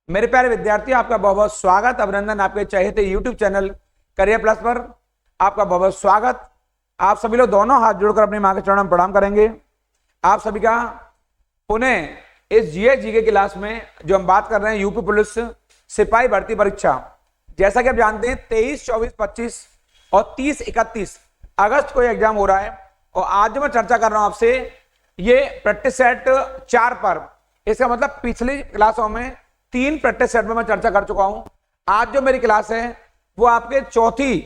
मेरे प्यारे विद्यार्थियों, आपका बहुत बहुत स्वागत, अभिनंदन आपके चहेते यूट्यूब चैनल करियर प्लस पर। आपका बहुत बहुत स्वागत। आप सभी लोग दोनों हाथ जोड़कर अपनी मां के चरणों में प्रणाम करेंगे। आप सभी का पुनः इस जीके क्लास में जो हम बात कर रहे हैं यूपी पुलिस सिपाही भर्ती परीक्षा, जैसा कि आप जानते हैं 23, 24, 25 और 30, 31 अगस्त को एग्जाम हो रहा है। और आज जो मैं चर्चा कर रहा हूं आपसे, ये प्रैक्टिस सेट 4 पर, इसका मतलब पिछली क्लासों में 3 प्रैक्टिस सेट में मैं चर्चा कर चुका हूं। आज जो मेरी क्लास है वो आपके चौथी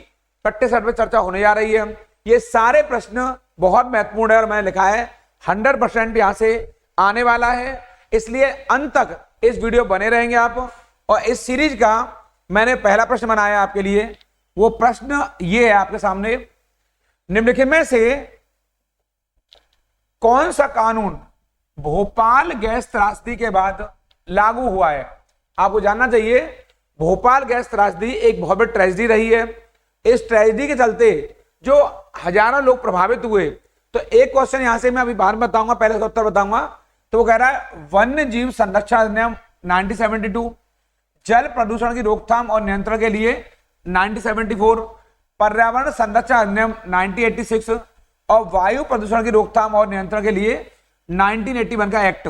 प्रैक्टिस सेट में चर्चा होने जा रही है। ये सारे प्रश्न बहुत महत्वपूर्ण है और मैंने लिखा है 100% यहां से आने वाला है, इसलिए अंत तक इस वीडियो बने रहेंगे आप। और इस सीरीज का मैंने पहला प्रश्न बनाया आपके लिए। वो प्रश्न ये है आपके सामने, निम्नलिखित में से कौन सा कानून भोपाल गैस त्रासदी के बाद लागू हुआ है? आपको जानना चाहिए, भोपाल गैस त्रासदी एक बहुत बड़ी ट्रेजेडी रही है। इस ट्रेजेडी के चलते जो हजारों लोग प्रभावित हुए, तो एक क्वेश्चन यहां से मैं अभी बाहर बताऊंगा, पहले का उत्तर बताऊंगा। तो वो कह रहा है वन्य जीव संरक्षण अधिनियम 1972, जल प्रदूषण की रोकथाम और नियंत्रण के लिए 1974, पर्यावरण संरक्षण अधिनियम 1986 और वायु प्रदूषण की रोकथाम और नियंत्रण के लिए 1981 का एक्ट।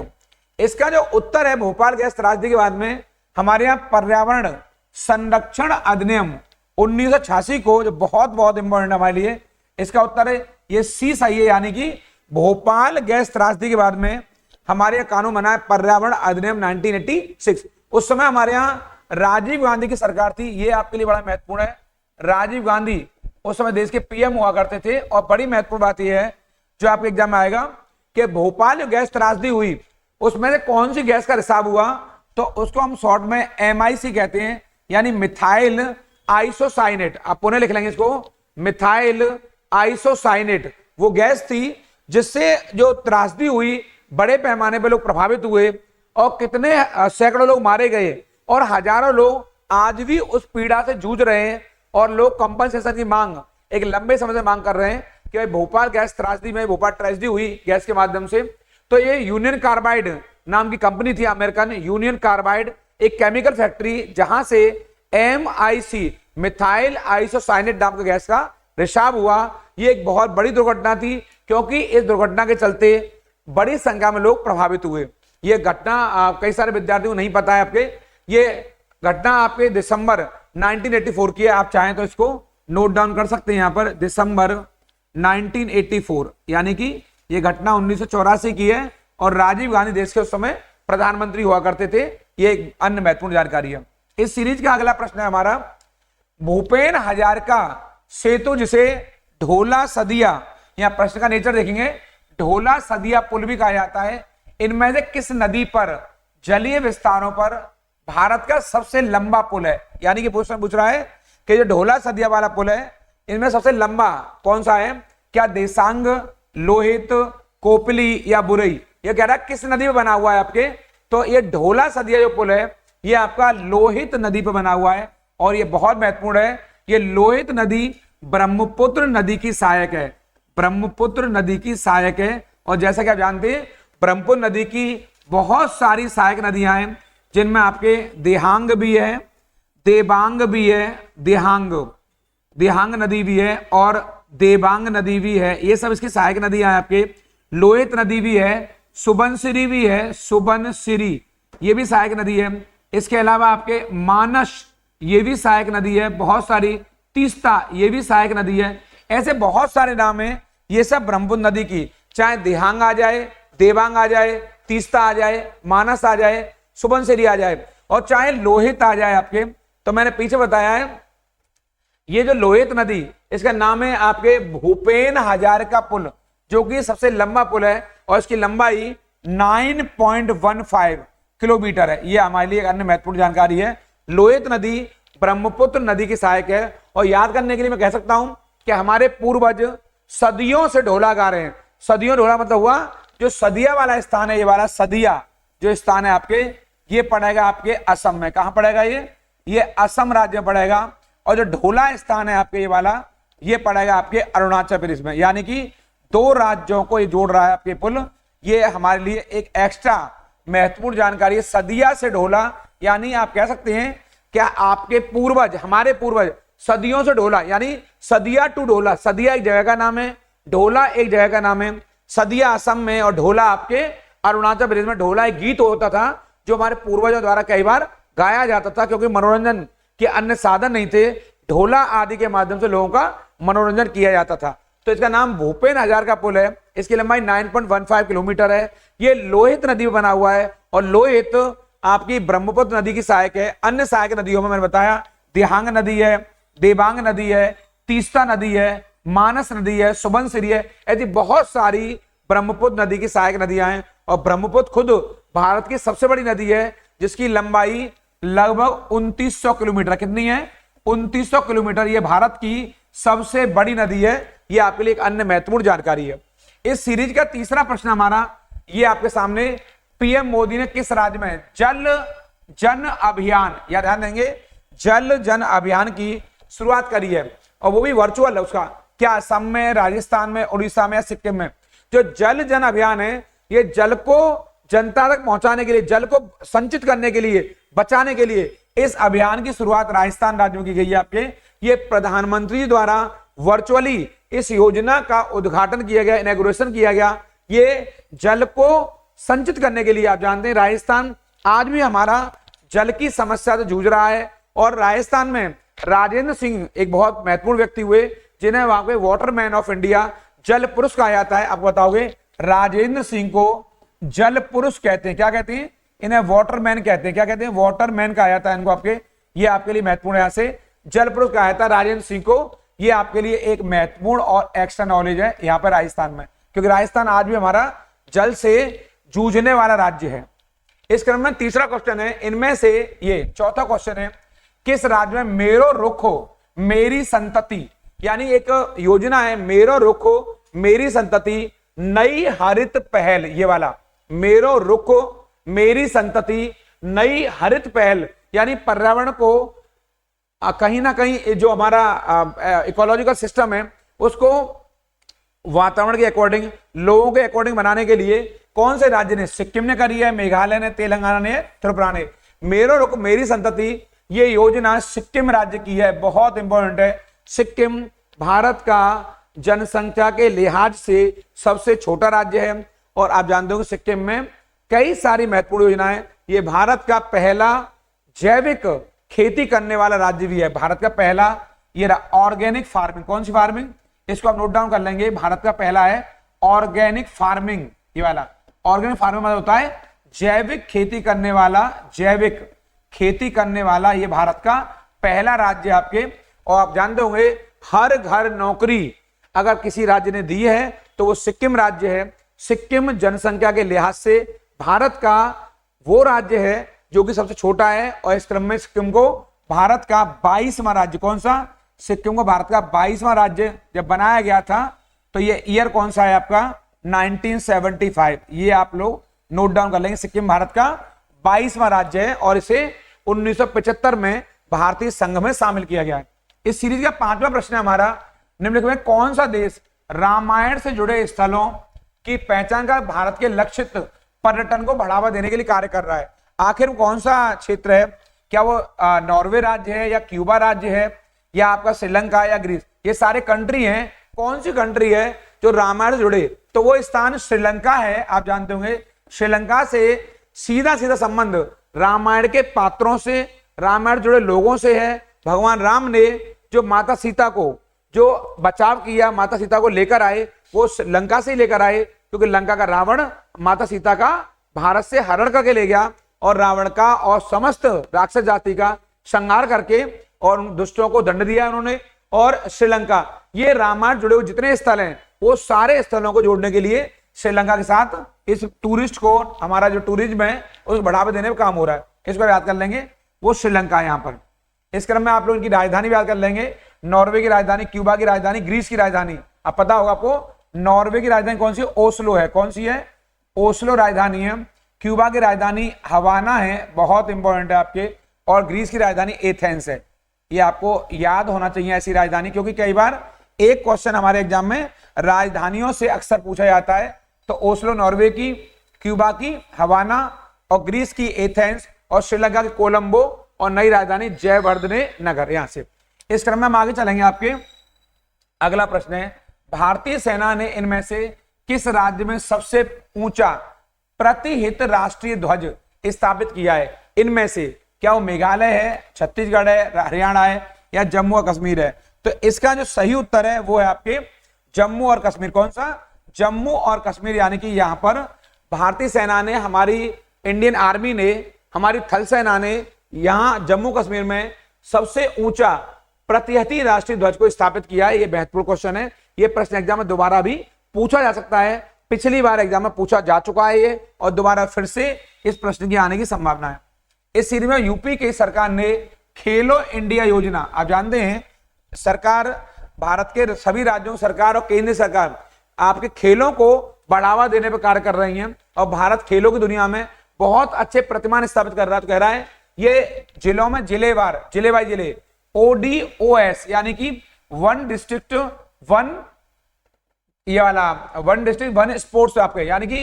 इसका जो उत्तर है भोपाल गैस त्रासदी के बाद में हमारे यहाँ पर्यावरण संरक्षण अधिनियम 1986 को, जो बहुत बहुत इंपॉर्टेंट हमारे लिए, इसका उत्तर है ये सी सही है। यानी कि भोपाल गैस त्रासदी के बाद में हमारे यहाँ कानून बना है पर्यावरण अधिनियम 1986। उस समय हमारे यहाँ राजीव गांधी की सरकार थी, ये आपके लिए बड़ा महत्वपूर्ण है। राजीव गांधी उस समय देश के पीएम हुआ करते थे। और बड़ी महत्वपूर्ण बात यह है जो आपके एग्जाम में आएगा कि भोपाल जो गैस त्रासदी हुई उसमें से कौन सी गैस का रिसाव हुआ, तो उसको हम शॉर्ट में MIC कहते हैं, यानी मिथाइल आइसोसाइनेट। आप पुनः लिख लेंगे इसको, मिथाइल आइसोसाइनेट वो गैस थी जिससे जो त्रासदी हुई, बड़े पैमाने पर लोग प्रभावित हुए और कितने सैकड़ों लोग मारे गए और हजारों लोग आज भी उस पीड़ा से जूझ रहे हैं। और लोग कंपनसेशन की मांग एक लंबे समय से मांग कर रहे हैं कि भाई भोपाल गैस त्रासदी में, भोपाल ट्रेजेडी हुई गैस के माध्यम से। तो ये यूनियन कार्बाइड नाम की कंपनी थी, अमेरिकन यूनियन कार्बाइड, एक केमिकल फैक्ट्री, जहां से MIC मिथाइल आइसोसाइनेट नाम के गैस का रिसाव हुआ। ये एक बहुत बड़ी दुर्घटना थी, क्योंकि इस दुर्घटना के चलते बड़ी संख्या में लोग प्रभावित हुए। ये घटना कई सारे विद्यार्थियों को नहीं पता है आपके, ये घटना आपके दिसंबर 1984 की है। आप चाहें तो इसको नोट डाउन कर सकते हैं यहाँ पर, दिसंबर 1984, यानी कि ये घटना 1984 की है। और राजीव गांधी देश के उस समय प्रधानमंत्री हुआ करते थे। ये एक अन्य महत्वपूर्ण जानकारी है। इस सीरीज का अगला प्रश्न है हमारा, भूपेन हजारिका सेतु, जिसे ढोला सदिया, यहाँ प्रश्न का नेचर देखेंगे, ढोला सदिया पुल भी कहा जाता है, इनमें से किस नदी पर जलीय विस्तारों पर भारत का सबसे लंबा पुल है? यानी कि प्रश्न पूछ रहा है कि जो ढोला सदिया वाला पुल है, इनमें सबसे लंबा कौन सा है? क्या देसांग, लोहित, कोपली या बुरई? ये कह रहा है किस नदी पे बना हुआ है आपके, तो ये ढोला सदिया जो पुल है ये आपका लोहित नदी पे बना हुआ है। और ये बहुत महत्वपूर्ण है, ये लोहित नदी ब्रह्मपुत्र नदी की सहायक है, ब्रह्मपुत्र नदी की सहायक है। और जैसा कि आप जानते हैं ब्रह्मपुत्र नदी की बहुत सारी सहायक नदियां हैं, जिनमें आपके देहांग भी है, देबांग भी है, देहांग नदी भी है और देबांग नदी भी है। ये सब इसकी सहायक नदियां हैं आपके। लोहित नदी भी है, सुबनसिरी भी है, सुबनसिरी ये भी सहायक नदी है। इसके अलावा आपके मानस ये भी सहायक नदी है, बहुत सारी, तीस्ता ये भी सहायक नदी है। ऐसे बहुत सारे नाम हैं, ये सब ब्रह्मपुत्र नदी की, चाहे देहांग आ जाए, देबांग आ जाए, तीस्ता आ जाए, मानस आ जाए, सुबनसिरी आ जाए और चाहे लोहित आ जाए आपके। तो मैंने पीछे बताया है, ये जो लोहित नदी, इसका नाम है आपके भूपेन हजारिका पुल, जो कि सबसे लंबा पुल है और इसकी लंबाई 9.15 किलोमीटर है। ये हमारे लिए एक अन्य महत्वपूर्ण जानकारी है। लोहित नदी ब्रह्मपुत्र नदी की सहायक है। और याद करने के लिए मैं कह सकता हूं कि हमारे पूर्वज सदियों से ढोला गा रहे हैं। सदियों ढोला मतलब हुआ जो सदिया वाला स्थान है, ये वाला सदिया जो स्थान है आपके, ये पड़ेगा आपके असम में। कहां पड़ेगा ये असम राज्य में पड़ेगा। और जो ढोला स्थान है आपके ये वाला, ये पड़ेगा आपके अरुणाचल प्रदेश में। यानी कि 2 राज्यों को ये जोड़ रहा है आपके पुल। ये हमारे लिए एक एक्स्ट्रा महत्वपूर्ण जानकारी है। सदिया से ढोला यानी आप कह सकते हैं क्या आपके पूर्वज, हमारे पूर्वज सदियों से ढोला, यानी सदिया टू ढोला, सदिया एक जगह का नाम है, ढोला एक जगह का नाम है। सदिया असम में और ढोला आपके अरुणाचल प्रदेश में। ढोला एक गीत होता था जो हमारे पूर्वजों द्वारा कई बार गाया जाता था, क्योंकि मनोरंजन के अन्य साधन नहीं थे, ढोला आदि के माध्यम से लोगों का मनोरंजन किया जाता था। तो इसका नाम भूपेन हजारिका पुल है। इसकी लंबाई 9.15 किलोमीटर है। ये लोहित नदी में बना हुआ है और लोहित आपकी ब्रह्मपुत्र नदी की सहायक है। अन्य सहायक नदियों में मैंने बताया दिहांग नदी है, देबांग नदी है, तीस्ता नदी है, मानस नदी है, सुबनसिरी है। ऐसी बहुत सारी ब्रह्मपुत्र नदी की सहायक नदियां हैं और ब्रह्मपुत्र खुद भारत की सबसे बड़ी नदी है जिसकी लंबाई लगभग 2900 किलोमीटर। कितनी है? 2900 किलोमीटर। ये भारत की सबसे बड़ी नदी है। ये आपके लिए एक अन्य महत्वपूर्ण जानकारी है। इस सीरीज का तीसरा प्रश्न हमारा ये आपके सामने, पीएम मोदी ने किस राज्य में जल जन अभियान, या ध्यान देंगे, जल जन अभियान की शुरुआत करी है, और वो भी वर्चुअल है उसका। क्या असम में, राजस्थान में, उड़ीसा में या सिक्किम में? जो जल जन अभियान है ये जल को जनता तक पहुंचाने के लिए, जल को संचित करने के लिए, बचाने के लिए इस अभियान की शुरुआत राजस्थान राज्य में की गई है आपके। ये प्रधानमंत्री द्वारा वर्चुअली इस योजना का उद्घाटन किया गया, इनॉग्रेशन किया गया। ये जल को संचित करने के लिए, आप जानते हैं राजस्थान आज भी हमारा जल की समस्या से जूझ रहा है, और राजस्थान में राजेंद्र सिंह एक बहुत महत्वपूर्ण व्यक्ति हुए जिन्हें वहां पे वाटरमैन ऑफ इंडिया, जल पुरुष कहा जाता है। आप बताओगे राजेंद्र सिंह को जल पुरुष कहते हैं, क्या कहते हैं? इन्हें वाटरमैन कहते हैं। क्या कहते हैं? वाटरमैन कहा जाता है इनको आपके। ये आपके लिए महत्वपूर्ण है, यहां से जल पुरुष कहा जाता है राजेंद्र सिंह को। ये आपके लिए एक महत्वपूर्ण और एक्स्ट्रा नॉलेज है यहाँ पर राजस्थान में, क्योंकि राजस्थान आज भी हमारा जल से जूझने वाला राज्य है। इस क्रम में तीसरा क्वेश्चन है, इनमें से ये चौथा क्वेश्चन है, किस राज्य में मेरो रुख हो मेरी संतति, यानी एक योजना है मेरो रुख हो मेरी संतति नई हरित पहल। ये वाला मेरो रुख मेरी संतति नई हरित पहल, यानी पर्यावरण को कहीं ना कहीं जो हमारा इकोलॉजिकल सिस्टम है उसको वातावरण के अकॉर्डिंग, लोगों के अकॉर्डिंग बनाने के लिए कौन से राज्य ने? सिक्किम ने करी है, मेघालय ने, तेलंगाना ने, त्रिपुरा ने। मेरो रुख मेरी संतति ये योजना सिक्किम राज्य की है, बहुत इंपॉर्टेंट है। सिक्किम भारत का जनसंख्या के लिहाज से सबसे छोटा राज्य है, और आप जानते हो कि सिक्किम में कई सारी महत्वपूर्ण योजनाएं। ये भारत का पहला जैविक खेती करने वाला राज्य भी है। भारत का पहला ये ऑर्गेनिक फार्मिंग, कौन सी फार्मिंग? इसको आप नोट डाउन कर लेंगे। भारत का पहला है ऑर्गेनिक फार्मिंग। ये वाला ऑर्गेनिक फार्मिंग मतलब होता है जैविक खेती करने वाला, जैविक खेती करने वाला ये भारत का पहला राज्य आपके। और आप जानते होंगे हर घर नौकरी अगर किसी राज्य ने दी है तो वो सिक्किम राज्य है। सिक्किम जनसंख्या के लिहाज से भारत का वो राज्य है जो कि सबसे छोटा है, और इस क्रम में सिक्किम को भारत का 22वां राज्य, कौन सा? सिक्किम को भारत का 22वां राज्य जब बनाया गया था तो ये ईयर कौन सा है आपका? 1975। ये आप लोग नोट डाउन कर लेंगे। सिक्किम भारत का 22वां राज्य है और इसे 1975 में भारतीय संघ में शामिल किया गया है। इस सीरीज का 5वां प्रश्न है हमारा, निम्नलिखित में कौन सा देश रामायण से जुड़े स्थलों की पहचान कर भारत के लक्षित पर्यटन को बढ़ावा देने के लिए कार्य कर रहा है? आखिर कौन सा क्षेत्र है? क्या वो नॉर्वे राज्य है, या क्यूबा राज्य है, या आपका श्रीलंका या ग्रीस? ये सारे कंट्री हैं। कौन सी कंट्री है जो रामायण से जुड़े? तो वो स्थान श्रीलंका है। आप जानते होंगे श्रीलंका से सीधा सीधा संबंध रामायण के पात्रों से, रामायण जुड़े लोगों से है। भगवान राम ने जो माता सीता को जो बचाव किया, माता सीता को लेकर आए, वो लंका से ही लेकर आए, क्योंकि लंका का रावण माता सीता का भारत से हरण करके ले गया, और रावण का और समस्त राक्षस जाति का संहार करके और दुष्टों को दंड दिया उन्होंने। और श्रीलंका, ये रामायण जुड़े हुए जितने स्थल हैं वो सारे स्थलों को जोड़ने के लिए श्रीलंका के साथ इस टूरिस्ट को, हमारा जो टूरिज्म है उसको बढ़ावा देने में काम हो रहा है। इसको याद कर लेंगे, वो श्रीलंका है यहाँ पर। इस क्रम में आप लोग इनकी राजधानी भी याद कर लेंगे। नॉर्वे की राजधानी, क्यूबा की राजधानी, ग्रीस की राजधानी। अब पता होगा आपको नॉर्वे की राजधानी कौन सी है? ओस्लो है। कौन सी है? ओस्लो राजधानी है। क्यूबा की राजधानी हवाना है, बहुत इंपॉर्टेंट है आपके। और ग्रीस की राजधानी एथेंस है। ये आपको याद होना चाहिए ऐसी राजधानी, क्योंकि कई बार एक क्वेश्चन हमारे एग्जाम में राजधानियों से अक्सर पूछा जाता है। तो ओस्लो नॉर्वे की, क्यूबा की हवाना, और ग्रीस की एथेंस, और श्रीलंका के कोलंबो और नई राजधानी जयवर्धने नगर। यहां से इस क्रम में हम आगे चलेंगे। आपके अगला प्रश्न है, भारतीय सेना ने इनमें से किस राज्य में सबसे ऊंचा प्रतिहित राष्ट्रीय ध्वज स्थापित किया है? इनमें से क्या वो मेघालय है, छत्तीसगढ़ है, हरियाणा है या जम्मू और कश्मीर है? तो इसका जो सही उत्तर है वो है आपके जम्मू और कश्मीर। कौन सा? जम्मू और कश्मीर। यानी कि यहां पर भारतीय सेना ने, हमारी इंडियन आर्मी ने, हमारी थल सेना ने यहां जम्मू कश्मीर में सबसे ऊंचा प्रतिहती राष्ट्रीय ध्वज को स्थापित किया है। यह महत्वपूर्ण क्वेश्चन है। यह प्रश्न एग्जाम में दोबारा भी पूछा जा सकता है। पिछली बार एग्जाम में पूछा जा चुका है ये, और दोबारा फिर से इस प्रश्न की आने की संभावना है। इस सीरीज में यूपी की सरकार ने खेलो इंडिया योजना, आप जानते हैं सरकार, भारत के सभी राज्यों सरकार और केंद्र सरकार आपके खेलों को बढ़ावा देने पर कार्य कर रही हैं, और भारत खेलों की दुनिया में बहुत अच्छे प्रतिमान स्थापित कर रहा है। तो कह रहा है ये जिलों में जिलेवार, जिले ODOS यानी कि वन डिस्ट्रिक्ट वन, ये वाला वन डिस्ट्रिक्ट वन स्पोर्ट्स आपके, यानी कि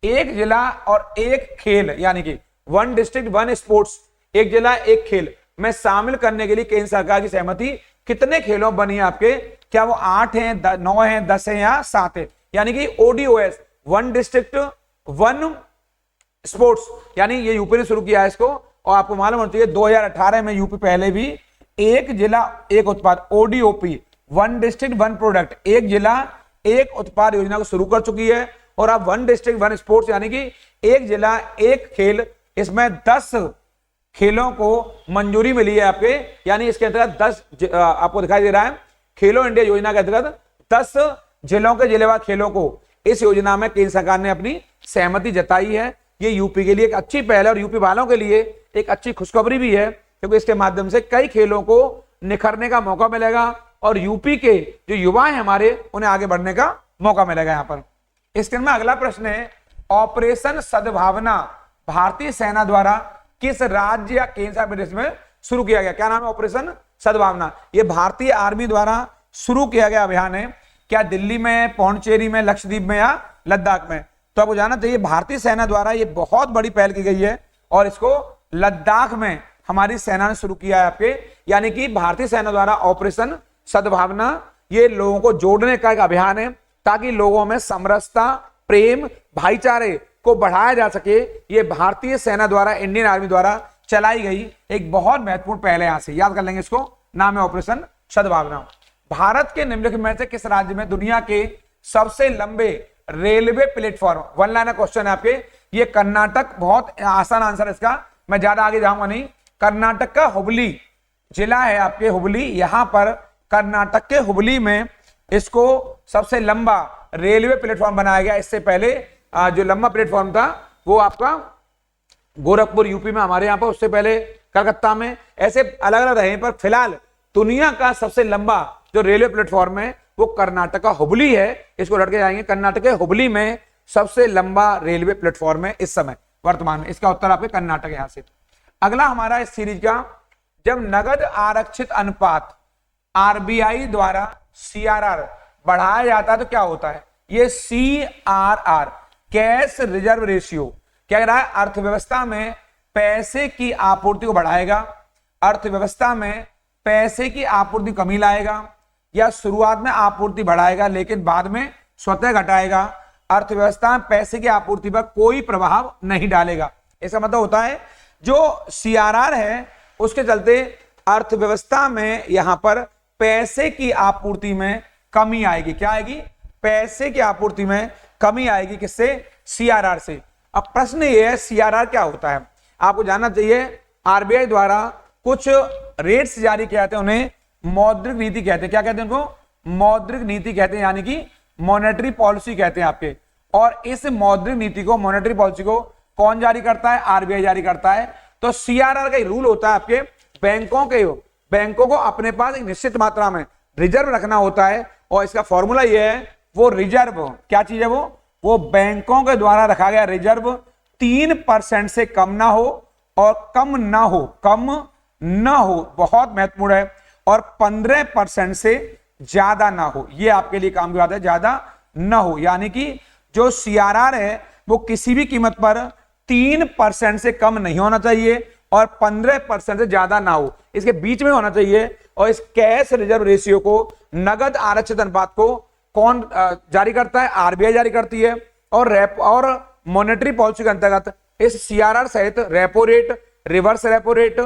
एक जिला और एक खेल, यानी कि वन डिस्ट्रिक्ट वन स्पोर्ट्स, एक जिला एक खेल में शामिल करने के लिए केंद्र सरकार की सहमति कितने खेलों बनी है आपके? क्या वो 8 हैं, 9 हैं, 10 हैं या 7 है? यानी कि ODOS one district one sports, यानी ये यूपी ने शुरू किया है इसको। और आपको मालूम होना चाहिए 2018 में यूपी पहले भी एक जिला एक उत्पाद ODOP one district one product, एक जिला एक उत्पाद योजना को शुरू कर चुकी है। और अब वन डिस्ट्रिक्ट वन स्पोर्ट्स यानी कि एक जिला एक खेल, इसमें 10 खेलों को मंजूरी मिली है आपके, यानी इसके अंतर्गत 10 आपको दिखाई दे रहा है खेलो इंडिया योजना के अंतर्गत 10 जिलों के जिलेवार खेलों को इस योजना में केंद्र सरकार ने अपनी सहमति जताई है। ये यूपी के लिए एक अच्छी पहल है और यूपी वालों के लिए एक अच्छी खुशखबरी भी है, क्योंकि इसके माध्यम से कई खेलों को निखरने का मौका मिलेगा और यूपी के जो युवा हैं हमारे, उन्हें आगे बढ़ने का मौका मिलेगा। यहां पर इसके में अगला प्रश्न है, ऑपरेशन सद्भावना भारतीय सेना द्वारा किस राज्य या केंद्र शासित प्रदेश में शुरू किया गया? क्या नाम है ऑपरेशन सद्भावना? ये भारतीय आर्मी द्वारा शुरू किया गया अभियान है। क्या दिल्ली में, पौंडचेरी में, लक्षद्वीप में या लद्दाख में? तो आपको जानना चाहिए भारतीय सेना द्वारा ये बहुत बड़ी पहल की गई है और इसको लद्दाख में हमारी सेना ने शुरू किया है आपके। यानी कि भारतीय सेना द्वारा ऑपरेशन सद्भावना ये लोगों को जोड़ने का एक अभियान है, ताकि लोगों में समरसता, प्रेम, भाईचारे को बढ़ाया जा सके। ये भारतीय सेना द्वारा, इंडियन आर्मी द्वारा चलाई गई एक बहुत महत्वपूर्ण पहल है। यहां से याद कर लेंगे इसको, नाम है ऑपरेशन सद्भावना। भारत के निम्नलिखित में से किस राज्य में दुनिया के सबसे लंबे railway platform? One liner question है आपके। ये कर्नाटक, बहुत आसान आंसर इसका, मैं ज्यादा आगे जाऊंगा नहीं। कर्नाटक का हुबली जिला है आपके, हुबली, यहां पर कर्नाटक के हुबली में इसको सबसे लंबा रेलवे प्लेटफॉर्म बनाया गया। इससे पहले जो लंबा प्लेटफॉर्म था वो आपका गोरखपुर यूपी में हमारे यहाँ पर, उससे पहले कलकत्ता में, ऐसे अलग अलग रहे। पर फिलहाल दुनिया का सबसे लंबा जो रेलवे प्लेटफॉर्म है वो कर्नाटक का हुबली है। इसको लड़के जाएंगे, कर्नाटक के हुबली में सबसे लंबा रेलवे प्लेटफॉर्म है इस समय वर्तमान में। इसका उत्तर आपके कर्नाटक यहां से। अगला हमारा इस सीरीज का, जब नगद आरक्षित अनुपात RBI द्वारा CRR बढ़ाया जाता है तो क्या होता है? ये CRR कैश रिजर्व रेशियो क्या कह रहा है? अर्थव्यवस्था में पैसे की आपूर्ति को बढ़ाएगा, अर्थव्यवस्था में पैसे की आपूर्ति कमी लाएगा, या शुरुआत में आपूर्ति बढ़ाएगा लेकिन बाद में स्वतः घटाएगा, अर्थव्यवस्था में पैसे की आपूर्ति पर कोई प्रभाव नहीं डालेगा। इसका मतलब होता है जो CRR है उसके चलते अर्थव्यवस्था में यहां पर पैसे की आपूर्ति में कमी आएगी। क्या आएगी? पैसे की आपूर्ति में कमी आएगी। किससे? CRR से। अब प्रश्न ये है CRR क्या होता है? आपको जानना चाहिए RBI द्वारा कुछ रेट्स जारी किए जाते हैं, उन्हें मौद्रिक नीति कहते हैं। क्या कहते हैं उनको? मौद्रिक नीति कहते हैं, यानी कि मॉनेटरी पॉलिसी कहते हैं आपके। और इस मौद्रिक नीति को, मॉनेटरी पॉलिसी को कौन जारी करता है? RBI जारी करता है। तो CRR का रूल होता है आपके, बैंकों को अपने पास एक निश्चित मात्रा में रिजर्व रखना होता है, और इसका फॉर्मूला यह है, वो रिजर्व क्या चीज है? वो बैंकों के द्वारा रखा गया रिजर्व 3% से कम ना हो और कम ना हो, बहुत महत्वपूर्ण है, और 15% से ज्यादा ना हो। ये आपके लिए काम की बात है, ज्यादा ना हो। यानी कि जो CRR है वो किसी भी कीमत पर 3% से कम नहीं होना चाहिए और 15% से ज्यादा ना हो, इसके बीच में होना चाहिए। और इस कैश रिजर्व रेशियो को, नगद आरक्षित अनुपात को कौन जारी करता है? आरबीआई जारी करती है। और मॉनेटरी पॉलिसी के अंतर्गत इस सीआरआर सहित repo rate, reverse repo rate,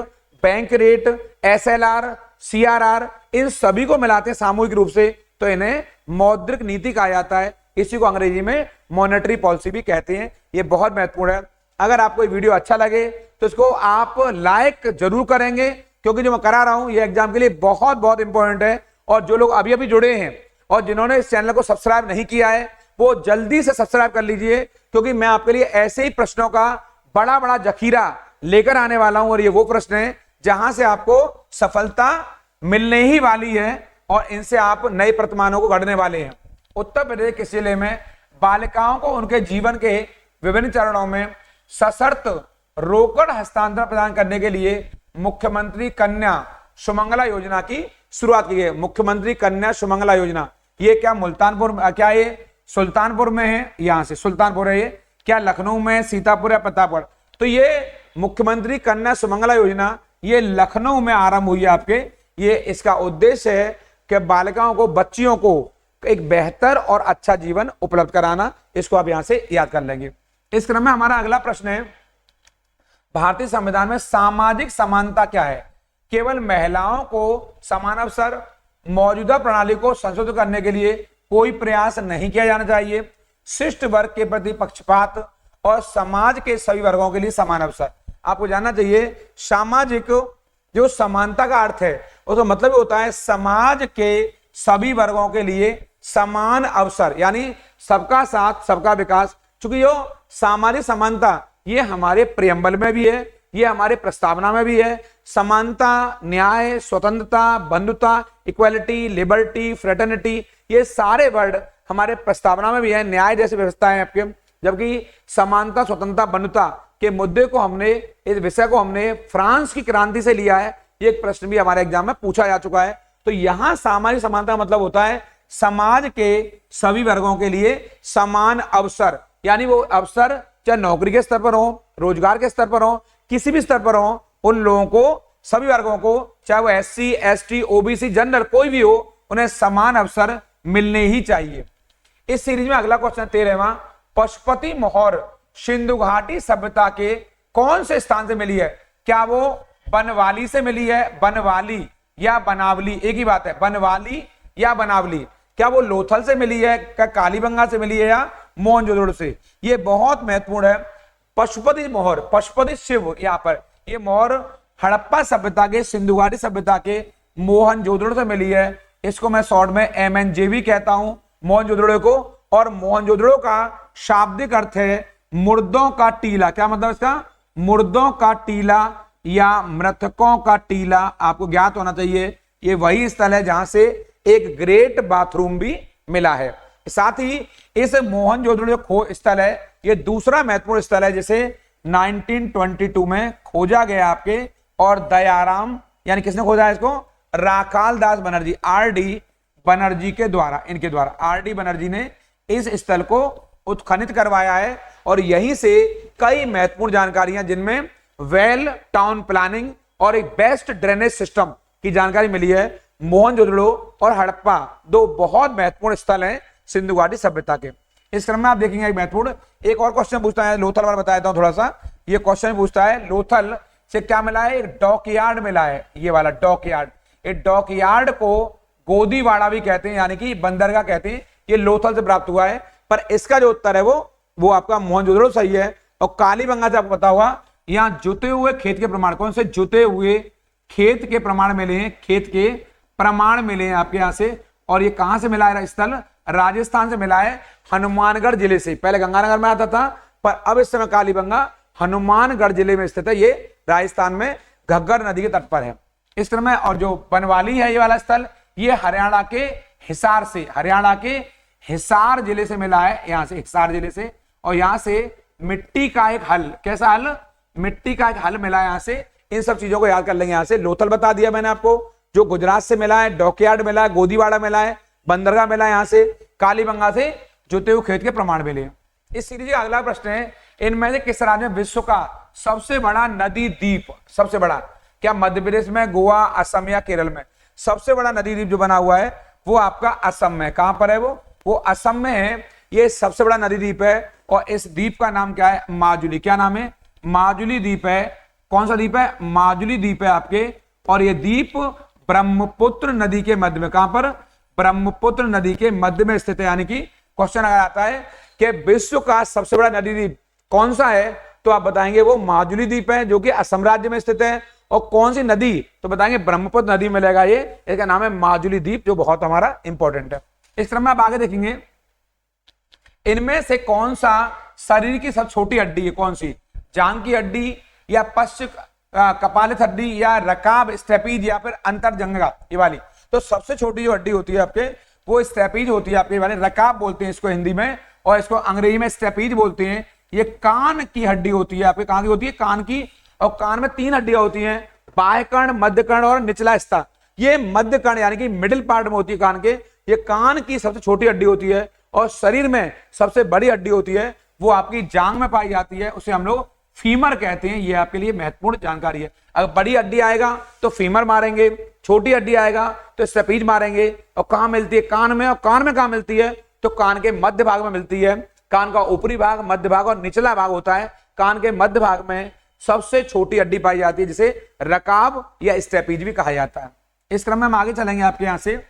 bank rate, SLR, CRR, इन सभी को मिलाते हैं सामूहिक रूप से, तो इन्हें मौद्रिक नीति कहा जाता है। इसी को अंग्रेजी में मॉनेटरी पॉलिसी भी कहते हैं। ये बहुत महत्वपूर्ण है। अगर आपको ये वीडियो अच्छा लगे तो इसको आप लाइक जरूर करेंगे, क्योंकि जो मैं करा रहा हूं ये एग्जाम के लिए बहुत बहुत इंपॉर्टेंट है। और जो लोग अभी अभी जुड़े हैं और जिन्होंने इस चैनल को सब्सक्राइब नहीं किया है, वो जल्दी से सब्सक्राइब कर लीजिए, क्योंकि मैं आपके लिए ऐसे ही प्रश्नों का बड़ा बड़ा जखीरा लेकर आने वाला हूं। और ये वो प्रश्न है जहां से आपको सफलता मिलने ही वाली है और इनसे आप नए प्रतिमानों को गढ़ने वाले हैं। उत्तर प्रदेश के जिले में बालिकाओं को उनके जीवन के विभिन्न चरणों में सशर्त रोकड़ हस्तांतरण प्रदान करने के लिए मुख्यमंत्री कन्या सुमंगला योजना की शुरुआत की गई। मुख्यमंत्री कन्या सुमंगला योजना, ये क्या मुल्तानपुर, क्या ये सुल्तानपुर में है? यहां से सुल्तानपुर है। ये क्या लखनऊ में, सीतापुर या प्रतापगढ़? तो ये मुख्यमंत्री कन्या सुमंगला योजना ये लखनऊ में आरंभ हुई है आपके। ये इसका उद्देश्य है कि बालिकाओं को, बच्चियों को एक बेहतर और अच्छा जीवन उपलब्ध कराना। इसको आप यहां से याद कर लेंगे। इस क्रम में हमारा अगला प्रश्न है, भारतीय संविधान में सामाजिक समानता क्या है? केवल महिलाओं को समान अवसर, मौजूदा प्रणाली को संशोधित करने के लिए कोई प्रयास नहीं किया जाना चाहिए, शिष्ट वर्ग के प्रति पक्षपात और समाज के सभी वर्गों के लिए समान अवसर। आपको जानना चाहिए सामाजिक जो समानता का अर्थ है उसका मतलब होता है समाज के सभी वर्गों के लिए समान अवसर, यानी सबका साथ सबका विकास। चूंकि जो सामाजिक समानता ये हमारे प्रियम्बल में भी है, ये हमारे प्रस्तावना में भी है। समानता, न्याय, स्वतंत्रता, बंधुता, इक्वालिटी, लिबर्टी, फ्रेटर्निटी, ये सारे वर्ड हमारे प्रस्तावना में भी है। न्याय जैसी व्यवस्था है आपके, जबकि समानता, स्वतंत्रता, बंधुता के मुद्दे को हमने, इस विषय को हमने फ्रांस की क्रांति से लिया है। ये एक प्रश्न भी हमारे एग्जाम में पूछा जा चुका है। तो यहां सामाजिक समानता का मतलब होता है समाज के सभी वर्गों के लिए समान अवसर, यानी वो अवसर चाहे नौकरी के स्तर पर हो, रोजगार के स्तर पर हो, किसी भी स्तर पर हो, उन लोगों को, सभी वर्गों को, चाहे वो एससी, एसटी, ओबीसी, जनरल कोई भी हो, उन्हें समान अवसर मिलने ही चाहिए। इस सीरीज में अगला क्वेश्चन 13वां, पशुपति मोहर सिंधु घाटी सभ्यता के कौन से स्थान से मिली है? क्या वो बनवाली से मिली है? बनवाली या बनावली एक ही बात है, बनवाली या बनावली। क्या वो लोथल से मिली है? क्या कालीबंगा से मिली है या मोहनजोदड़ो से? ये बहुत महत्वपूर्ण है। पशुपति मोहर, पशुपति शिव, यहाँ पर ये मोहर हड़प्पा सभ्यता के, सिंधु घाटी सभ्यता के मोहनजोदड़ो से मिली है। इसको मैं शॉर्ट में MNJ कहता हूं, मोहनजोदड़ो को। और मोहनजोदड़ो का शाब्दिक अर्थ है मुर्दों का टीला। क्या मतलब इसका? मुर्दों का टीला या मृतकों का टीला। आपको ज्ञात होना चाहिए ये वही स्थल है जहां से एक ग्रेट बाथरूम भी मिला है। साथ ही इस मोहनजोदड़ो जो खोज स्थल है, ये दूसरा महत्वपूर्ण स्थल है जिसे 1922 में खोजा गया आपके। और दयाराम, यानी किसने खोजा है इसको? राखाल दास बनर्जी, RD बनर्जी के द्वारा, इनके द्वारा RD बनर्जी ने इस स्थल को उत्खनित करवाया है। और यहीं से कई महत्वपूर्ण जानकारियां, जिनमें वेल टाउन प्लानिंग और एक बेस्ट ड्रेनेज सिस्टम की जानकारी मिली है। मोहनजोदड़ो और हड़प्पा दो बहुत महत्वपूर्ण स्थल हैं सिंधु घाटी सभ्यता के। इस क्रम में आप देखेंगे एक महत्वपूर्ण, एक और क्वेश्चन पूछता है लोथल वाला, बता देता हूं थोड़ा सा। ये क्वेश्चन पूछता है लोथल से क्या मिला है? एक डॉकयार्ड मिला है, ये वाला डॉकयार्ड। ये डॉकयार्ड को गोदीवाड़ा भी कहते हैं, यानी कि बंदरगाह कहते हैं। ये लोथल से प्राप्त हुआ है। पर इसका जो उत्तर है वो आपका मोहनजोदड़ो सही है। और कालीबंगा से आपको पता हुआ, यहां जुते हुए खेत के प्रमाण, कौन से जुते हुए खेत के प्रमाण मिले हैं? खेत के प्रमाण मिले हैं आपके यहां से। और ये कहां से मिला है स्थल? राजस्थान से मिला है, हनुमानगढ़ जिले से। पहले गंगानगर में आता था, पर अब इस समय कालीबंगा हनुमानगढ़ जिले में स्थित है। ये राजस्थान में घग्गर नदी के तट पर है। इस क्रम में, और जो बनवाली है ये वाला स्थल, ये हरियाणा के हिसार से, हरियाणा के हिसार जिले से मिला है, यहां से हिसार जिले से। और यहां से मिट्टी का एक हल, कैसा हल? मिट्टी का एक हल मिला है यहां से। इन सब चीजों को याद कर लेंगे। यहां से लोथल बता दिया मैंने आपको, जो गुजरात से मिला है, डॉकयार्ड मिला है, गोदीवाड़ा मिला है, बंदरगाह मिला है, यहां से कालीबंगा से जुते हुए खेत के प्रमाण मिले। इस सीरीज का अगला प्रश्न है इनमें से किस राज्य में विश्व का सबसे बड़ा नदी द्वीप, सबसे बड़ा, क्या मध्य प्रदेश में, गोवा, असम या केरल में? सबसे बड़ा नदी द्वीप जो बना हुआ है वो आपका असम में। कहां पर है वो असम में है। ये सबसे बड़ा नदी द्वीप है और इस द्वीप का नाम क्या है? माजुली। क्या नाम है? माजुली द्वीप है। कौन सा द्वीप है? माजुली द्वीप है आपके। और ये द्वीप ब्रह्मपुत्र नदी के मध्य में, कहां पर? ब्रह्मपुत्र नदी के मध्य में स्थित है। यानी कि क्वेश्चन अगर आता है कि विश्व का सबसे बड़ा नदी द्वीप कौन सा है, तो आप बताएंगे वो माजुली द्वीप है जो कि असम राज्य में स्थित है। और कौन सी नदी, तो बताएंगे ब्रह्मपुत्र नदी मिलेगा ये, इसका नाम है माजुली द्वीप, जो बहुत हमारा इंपॉर्टेंट है। इस क्रम में आप आगे देखेंगे, इनमें से कौन सा शरीर की सबसे छोटी हड्डी है? कौन सी? जांग की हड्डी या पश्च कपालित हड्डी या रकाब स्ट्रेपीज या फिर अंतरजंगा, ये वाली? तो सबसे छोटी जो हड्डी होती है आपके वो स्ट्रेपीज होती है आपके वाले, रकाब बोलते हैं इसको हिंदी में और इसको अंग्रेजी में स्ट्रेपीज बोलते हैं। ये कान की हड्डी होती है आपके, कहां की होती है? कान की। और कान में 3 हड्डियां होती हैं, बाह्य कर्ण, मध्य कर्ण और निचला हिस्सा। ये मध्य कर्ण यानी कि मिडिल पार्ट में होती है कान के। ये कान की सबसे छोटी हड्डी होती है और शरीर में सबसे बड़ी हड्डी होती है वो आपकी जांग में पाई जाती है, उसे हम लोग फीमर कहते हैं। ये आपके लिए महत्वपूर्ण जानकारी है। अगर बड़ी हड्डी आएगा तो फीमर मारेंगे, छोटी हड्डी आएगा तो स्टेपीज मारेंगे। और कहां मिलती है? कान में। और कान में कहां मिलती है? तो कान के मध्य भाग में मिलती है। कान का ऊपरी भाग, मध्य भाग और निचला भाग होता है। कान के मध्य भाग में सबसे छोटी हड्डी पाई जाती है जिसे रकाब या स्टेपीज भी कहा जाता है। इस क्रम में हम आगे चलेंगे आपके यहां से।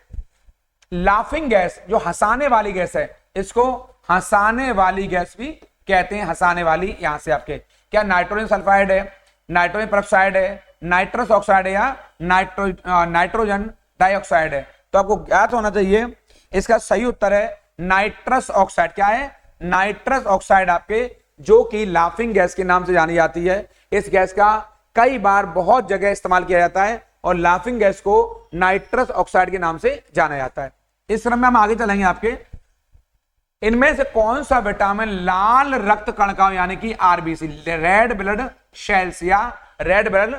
लाफिंग गैस, जो हंसाने वाली गैस है, इसको हंसाने वाली गैस भी कहते हैं। हंसाने वाली यहां से आपके क्या नाइट्रोजन सल्फाइड है, नाइट्रोजन पेरोक्साइड है, नाइट्रस ऑक्साइड है या नाइट्रोजन डाइऑक्साइड है? तो आपको ज्ञात होना चाहिए इसका सही उत्तर है नाइट्रस ऑक्साइड। क्या है? नाइट्रस ऑक्साइड आपके, जो कि लाफिंग गैस के नाम से जानी जाती है। इस गैस का कई बार बहुत जगह इस्तेमाल किया जाता है और लाफिंग गैस को नाइट्रस ऑक्साइड के नाम से जाना जाता है। इस क्रम में हम आगे चलेंगे आपके। इनमें से कौन सा विटामिन लाल रक्त कणिकाओं यानी कि आरबीसी, रेड ब्लड सेल्स या रेड ब्लड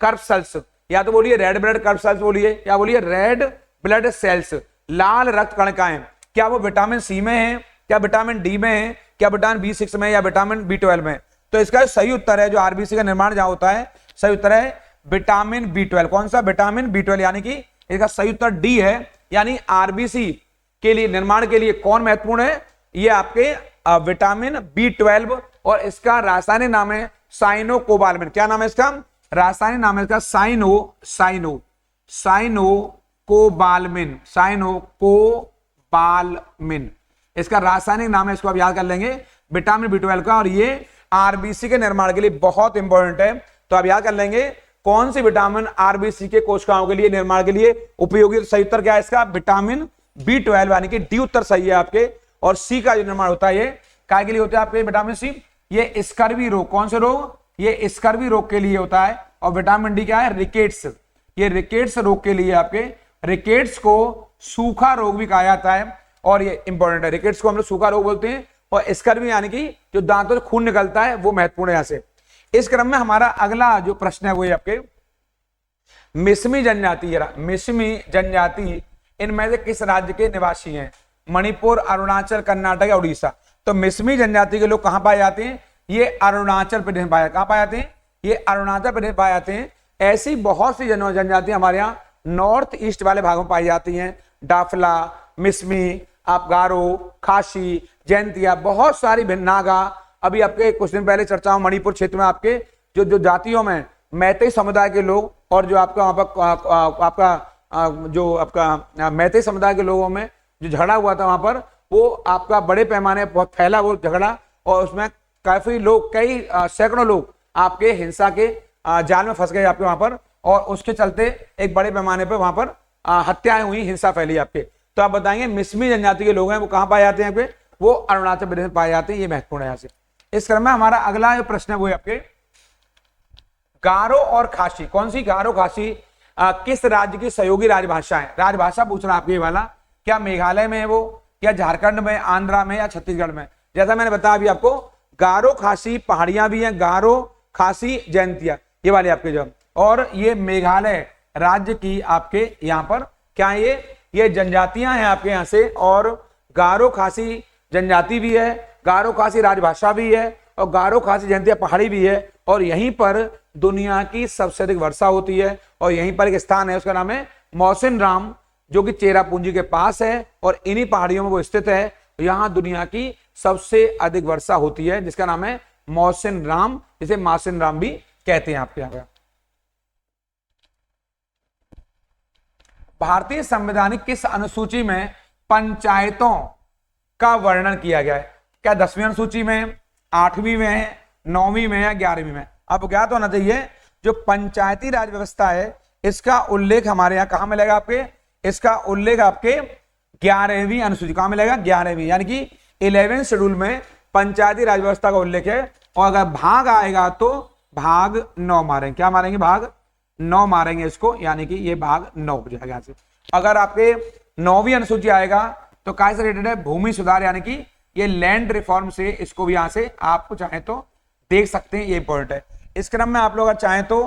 कर्पसेल्स, या तो बोलिए रेड ब्लड कर्पसेल्स बोलिए या बोलिए रेड ब्लड सेल्स, लाल रक्त कणिकाएं, क्या वो विटामिन सी में है, क्या विटामिन डी में है, क्या विटामिन बी6 में या विटामिन बी12 में? तो इसका सही उत्तर है, जो आरबीसी का निर्माण जहां होता है, सही उत्तर है विटामिन बी12। कौन सा? विटामिन बी12, यानी कि इसका सही उत्तर डी है। यानी आरबीसी के लिए, निर्माण के लिए कौन महत्वपूर्ण है? ये आपके विटामिन बी12 और इसका रासायनिक नाम है साइनोकोबालमिन। क्या नाम है इसका? रासायनिक नाम है इसका साइनोकोबालमिन। इसका रासायनिक नाम है, इसको आप याद कर लेंगे, विटामिन बी12 का। और ये आरबीसी के निर्माण के लिए बहुत इंपॉर्टेंट है, तो आप याद कर लेंगे कौन सी विटामिन आरबीसी के कोशिकाओं के लिए, निर्माण के लिए उपयोगी। सही उत्तर क्या है इसका? विटामिन बी12, यानी कि डी उत्तर सही है आपके। और सी का जो निर्माण होता है ये काय के लिए होता है आपके? विटामिन सी, ये स्कर्वी रोग, कौन से रोग? ये स्कर्वी रोग के लिए होता है। और विटामिन डी क्या है? रिकेट्स, ये रिकेट्स रोग के लिए आपके, रिकेट्स को सूखा रोग भी कहा जाता है और ये इंपॉर्टेंट है। रिकेट्स को हम लोग सूखा रोग बोलते हैं और स्कर्वी यानी कि जो दांतों से खून निकलता है वो महत्वपूर्ण है यहां से। इस क्रम में हमारा अगला जो प्रश्न है वो है आपके मिसमी जनजाति। मिसमी जनजाति इनमें से किस राज्य के निवासी हैं? मणिपुर, अरुणाचल, कर्नाटक या उड़ीसा? तो मिसमी जनजाति के लोग कहां पाए जाते हैं? ये अरुणाचल प्रदेश में पाए, कहां पाए जाते हैं? ये अरुणाचल प्रदेश पाए जाते हैं। ऐसी बहुत सी जनजाति हमारे यहाँ नॉर्थ ईस्ट वाले भागों में पाई जाती हैं। डाफला, मिसमी, आप गारो, खासी, जैंतिया, बहुत सारी नागा। अभी आपके कुछ दिन पहले चर्चा हो, मणिपुर क्षेत्र में आपके जो जातियों में मैतेई समुदाय के लोग और जो आपका वहां पर जो आपका मैतेई समुदाय के लोगों में जो झगड़ा हुआ था वहां पर, वो आपका बड़े पैमाने बहुत फैला वो झगड़ा और उसमें काफी लोग, कई सैकड़ों लोग आपके हिंसा के जाल में फंस गए आपके वहां पर। और उसके चलते एक बड़े पैमाने पर वहां पर हत्याएं हुई, हिंसा फैली आपके। तो आप बताएंगे मिसमी जनजाति के लोग हैं वो कहां पाए जाते हैं आपके? वो अरुणाचल प्रदेश में पाए जाते हैं। ये महत्वपूर्ण है यहाँ से। इस क्रम में हमारा अगला जो प्रश्न है वो है आपके गारो और खासी। कौन सी? गारो, खासी किस राज्य की सहयोगी राजभाषा है? राजभाषा पूछ रहा आपके वाला। क्या मेघालय में है वो, क्या झारखंड में, आंध्रा में या छत्तीसगढ़ में? जैसा मैंने बताया अभी आपको, गारो खासी पहाड़ियां भी हैं, गारो खासी जयंतिया, ये वाले आपके जो, और ये मेघालय राज्य की आपके यहाँ पर क्या ये जनजातियां हैं आपके यहाँ से। और गारो खासी जनजाति भी है, गारो खासी राजभाषा भी है और गारो खासी जनजातीय पहाड़ी भी है, और यहीं पर दुनिया की सबसे अधिक वर्षा होती है। और यहीं पर एक स्थान है, उसका नाम है मौसिनराम, जो कि चेरापूंजी के पास है और इन्हीं पहाड़ियों में वो स्थित है। यहां दुनिया की सबसे अधिक वर्षा होती है, जिसका नाम है मौसिनराम, जिसे मासिनराम भी कहते हैं आपके यहाँ। भारतीय संवैधानिक किस अनुसूची में पंचायतों का वर्णन किया गया है? क्या 10वीं अनुसूची में, 8वीं में, 9वीं में या 11वीं में? आपको ज्ञात होना चाहिए जो पंचायती राज व्यवस्था है इसका उल्लेख हमारे यहाँ कहां मिलेगा आपके? इसका उल्लेख आपके 11वीं अनुसूची। कहां मिलेगा? 11वीं, यानी कि 11वें शेड्यूल में पंचायती राज व्यवस्था का उल्लेख है। और अगर भाग आएगा तो भाग 9 मारेंगे। क्या मारेंगे? भाग 9 मारेंगे इसको, यानी कि ये भाग 9 हो जाएगा यहाँ से। अगर आपके 9वीं अनुसूची आएगा तो काय से रिलेटेड है? भूमि सुधार, यानी कि ये लैंड रिफॉर्म से, इसको भी यहां से आपको चाहे तो देख सकते हैं, ये इंपॉर्टेंट है। इस क्रम में आप लोग अगर चाहें तो